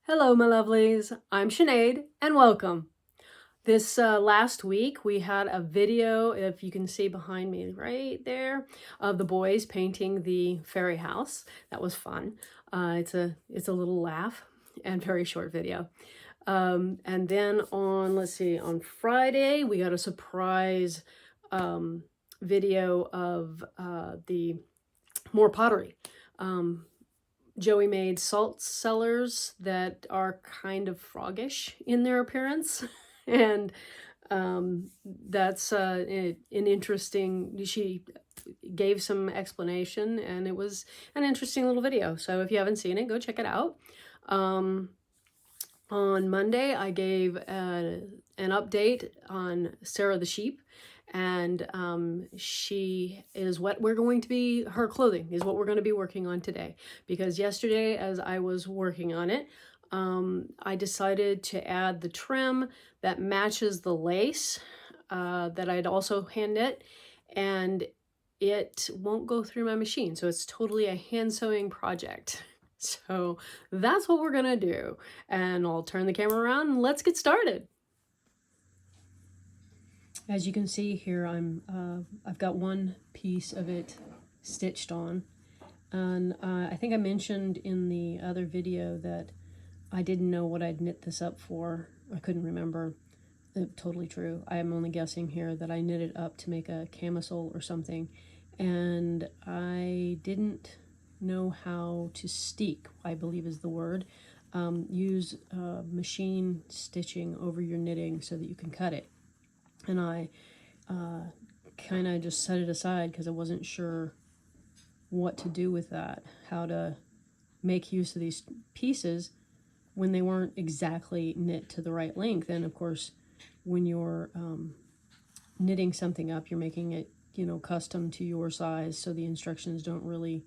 Hello, my lovelies. I'm Sinead, and welcome. This last week, we had a video, if you can see behind me right there, of the boys painting the fairy house. That was fun. It's a little laugh and very short video. And then let's see, on Friday, we got a surprise video of the more pottery. Joey made salt cellars that are kind of froggish in their appearance. And that's an interesting, she gave some explanation, and it was an interesting little video. So if you haven't seen it, go check it out. On Monday, I gave an update on Sara the sheep, and she is what we're going to be, her clothing is what we're going to be working on today. Because yesterday, as I was working on it, I decided to add the trim that matches the lace that I'd also hand knit, and it won't go through my machine. So it's totally a hand sewing project. So that's what we're gonna do. And I'll turn the camera around and let's get started. As you can see here, I've got one piece of it stitched on. And I think I mentioned in the other video that I didn't know what I'd knit this up for. I couldn't remember. Totally true. I am only guessing here that I knit it up to make a camisole or something. And I didn't know how to steek, I believe is the word. Use machine stitching over your knitting so that you can cut it. And I kind of just set it aside because I wasn't sure what to do with that, how to make use of these pieces when they weren't exactly knit to the right length. And of course, when you're knitting something up, you're making it, custom to your size, so the instructions don't really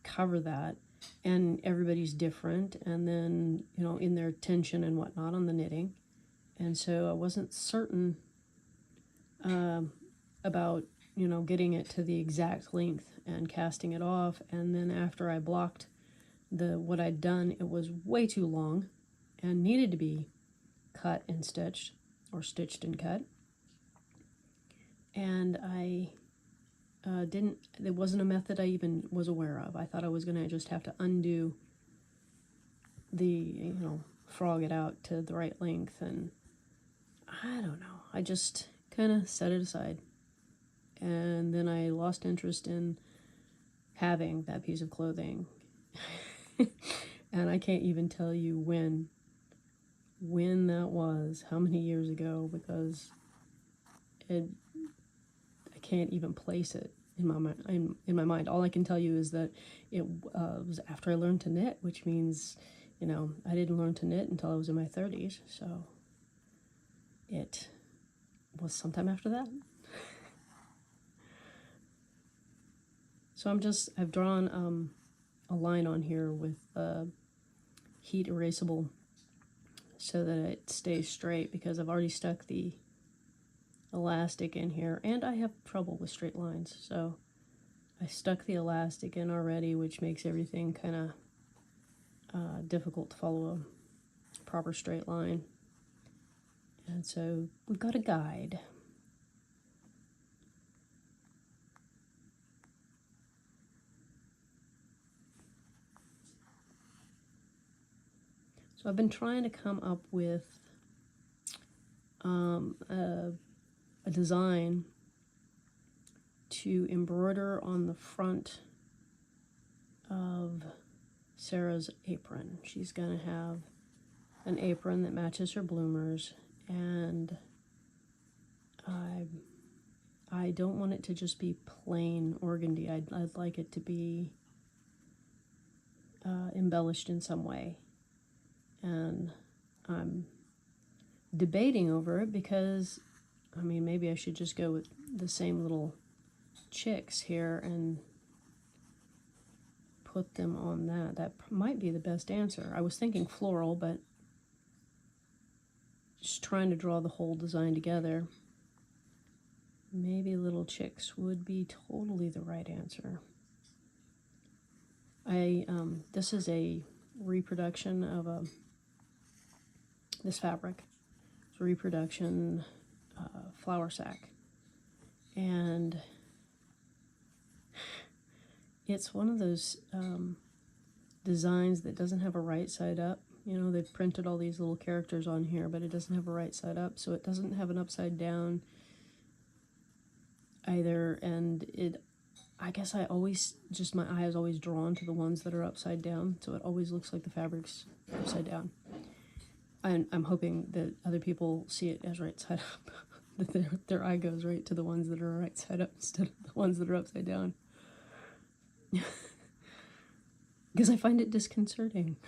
cover that. And everybody's different, and then, in their tension and whatnot on the knitting. And so I wasn't certain about, getting it to the exact length and casting it off. And then after I blocked what I'd done, it was way too long and needed to be cut and stitched, or stitched and cut. And I it wasn't a method I even was aware of. I thought I was gonna just have to undo the, frog it out to the right length, and I don't know. I just kind of set it aside. And then I lost interest in having that piece of clothing. And I can't even tell you when that was, how many years ago, because I can't even place it in my mind. All I can tell you is that it was after I learned to knit, which means, I didn't learn to knit until I was in my 30s. So it was sometime after that. So I've drawn a line on here with heat erasable so that it stays straight, because I've already stuck the elastic in here, and I have trouble with straight lines. So I stuck the elastic in already, which makes everything kind of difficult to follow a proper straight line. And so we've got a guide. So I've been trying to come up with a design to embroider on the front of Sara's apron. She's going to have an apron that matches her bloomers, and I don't want it to just be plain organdy. I'd like it to be embellished in some way. And I'm debating over it because, maybe I should just go with the same little chicks here and put them on that. That might be the best answer. I was thinking floral, but just trying to draw the whole design together. Maybe little chicks would be totally the right answer. This is a reproduction of this fabric. It's a reproduction flour sack. And it's one of those designs that doesn't have a right side up. You know, they've printed all these little characters on here, but it doesn't have a right side up, so it doesn't have an upside down either. And I guess I always, just my eye is always drawn to the ones that are upside down, so it always looks like the fabric's upside down. And I'm hoping that other people see it as right side up, that their eye goes right to the ones that are right side up instead of the ones that are upside down. Because I find it disconcerting.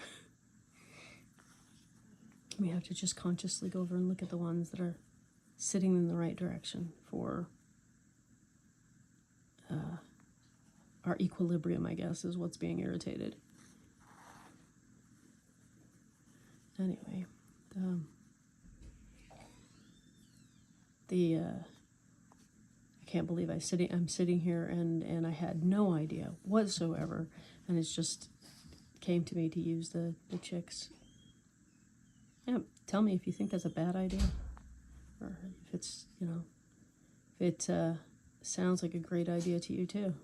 We have to just consciously go over and look at the ones that are sitting in the right direction for our equilibrium, I guess, is what's being irritated. Anyway, I can't believe I'm sitting here and I had no idea whatsoever, and it's just came to me to use the chicks. Yeah, tell me if you think that's a bad idea, or if it's, you know, if it sounds like a great idea to you too.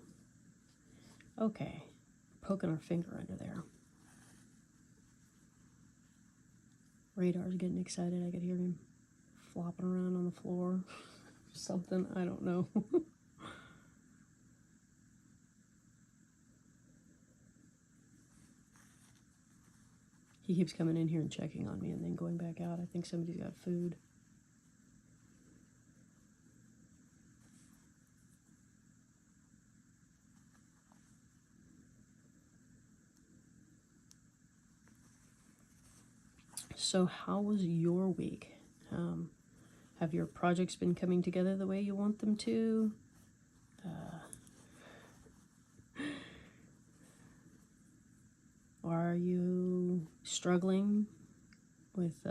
Okay, poking our finger under there. Radar's getting excited. I could hear him flopping around on the floor. Something, I don't know. He keeps coming in here and checking on me and then going back out. I think somebody's got food. So how was your week? Have your projects been coming together the way you want them to? Are you struggling with,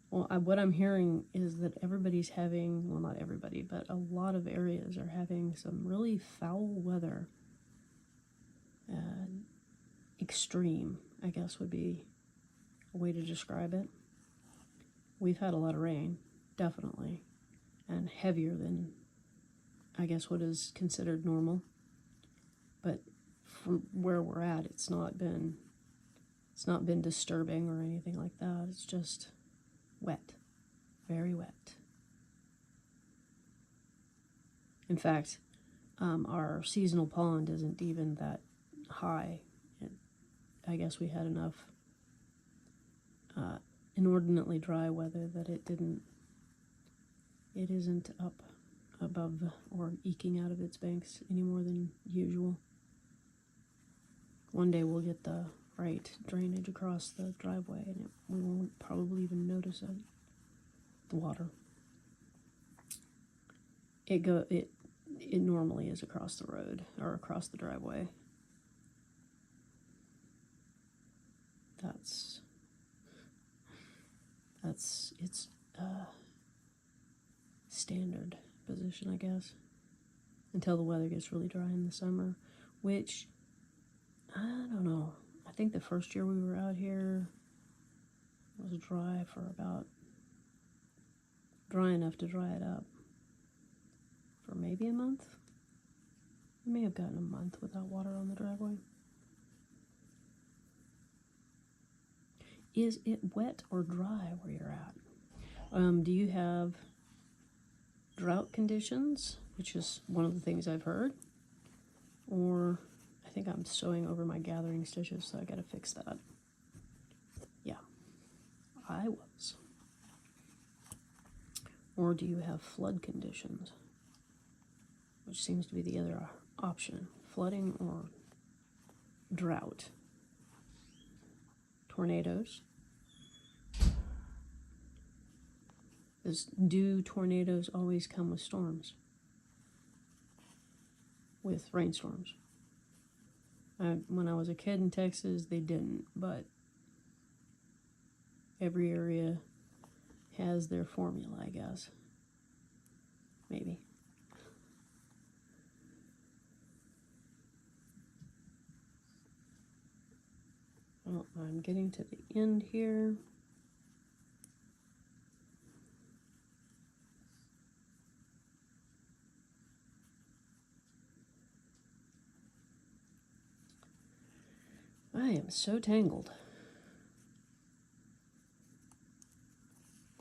what I'm hearing is that everybody's having, well, not everybody, but a lot of areas are having some really foul weather. Extreme, I guess, would be a way to describe it. We've had a lot of rain, definitely, and heavier than, I guess, what is considered normal. But from where we're at, it's not been disturbing or anything like that. It's just wet, very wet. In fact, our seasonal pond isn't even that high. I guess we had enough inordinately dry weather that it isn't up above or eking out of its banks any more than usual. One day we'll get the right drainage across the driveway and we won't probably even notice it. The water. It normally is across the road or across the driveway. That's its standard position, I guess, until the weather gets really dry in the summer, which, I don't know. I think the first year we were out here was dry enough to dry it up for maybe a month. We may have gotten a month without water on the driveway. Is it wet or dry where you're at? Do you have drought conditions, which is one of the things I've heard? Or, I think I'm sewing over my gathering stitches, so I gotta fix that. Yeah, I was. Or do you have flood conditions? Which seems to be the other option. Flooding or drought. Tornadoes. Do tornadoes always come with storms? With rainstorms? When I was a kid in Texas, they didn't, but every area has their formula, I guess. Maybe. I'm getting to the end here. I am so tangled.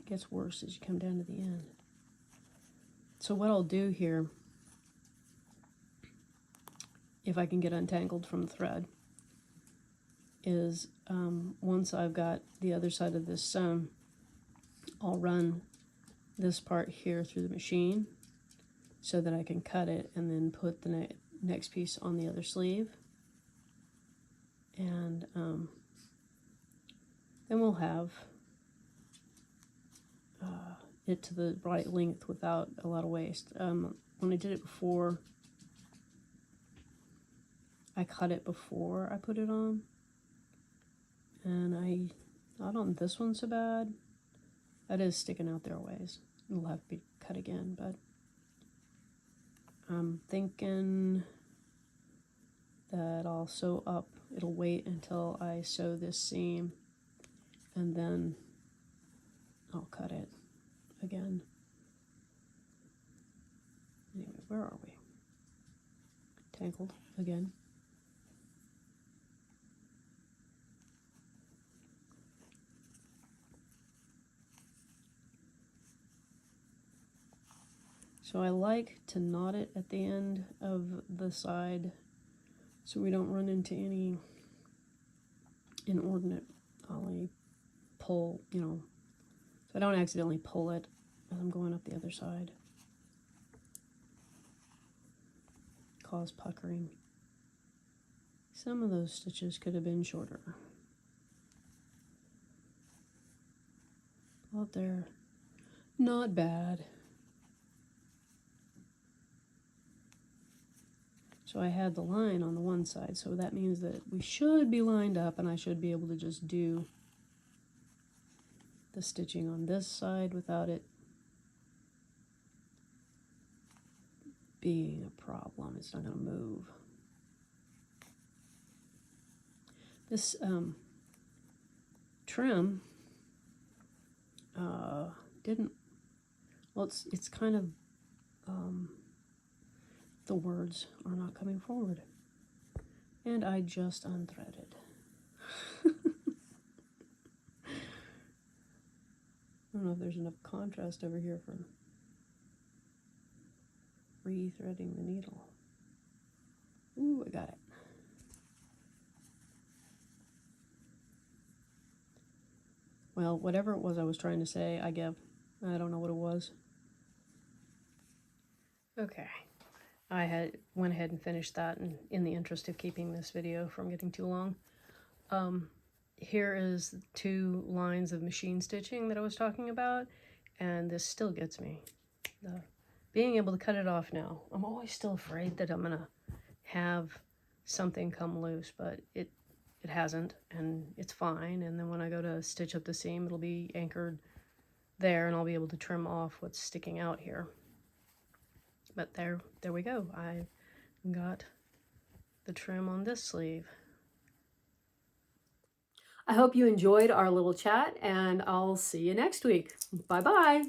It gets worse as you come down to the end. So what I'll do here, if I can get untangled from the thread, is once I've got the other side of this sewn, I'll run this part here through the machine so that I can cut it and then put the next piece on the other sleeve. And then we'll have it to the right length without a lot of waste. When I did it before, I cut it before I put it on, and not on this one so bad. That is sticking out there a ways. It'll have to be cut again, but I'm thinking that I'll sew up. It'll wait until I sew this seam, and then I'll cut it again. Anyway, where are we? Tangled again. So I like to knot it at the end of the side so we don't run into any inordinate pull, you know, so I don't accidentally pull it as I'm going up the other side. Cause puckering. Some of those stitches could have been shorter. Out there, not bad. So I had the line on the one side, so that means that we should be lined up, and I should be able to just do the stitching on this side without it being a problem. It's not going to move. This trim didn't, well, it's kind of, the words are not coming forward. And I just unthreaded. I don't know if there's enough contrast over here for re-threading the needle. Ooh, I got it. Well, whatever it was I was trying to say, I give. I don't know what it was. Okay. I went ahead and finished that in the interest of keeping this video from getting too long. Here is 2 lines of machine stitching that I was talking about, and this still gets me. Being able to cut it off now. I'm always still afraid that I'm gonna have something come loose, but it hasn't, and it's fine. And then when I go to stitch up the seam, it'll be anchored there, and I'll be able to trim off what's sticking out here. But there we go. I got the trim on this sleeve. I hope you enjoyed our little chat, and I'll see you next week. Bye-bye.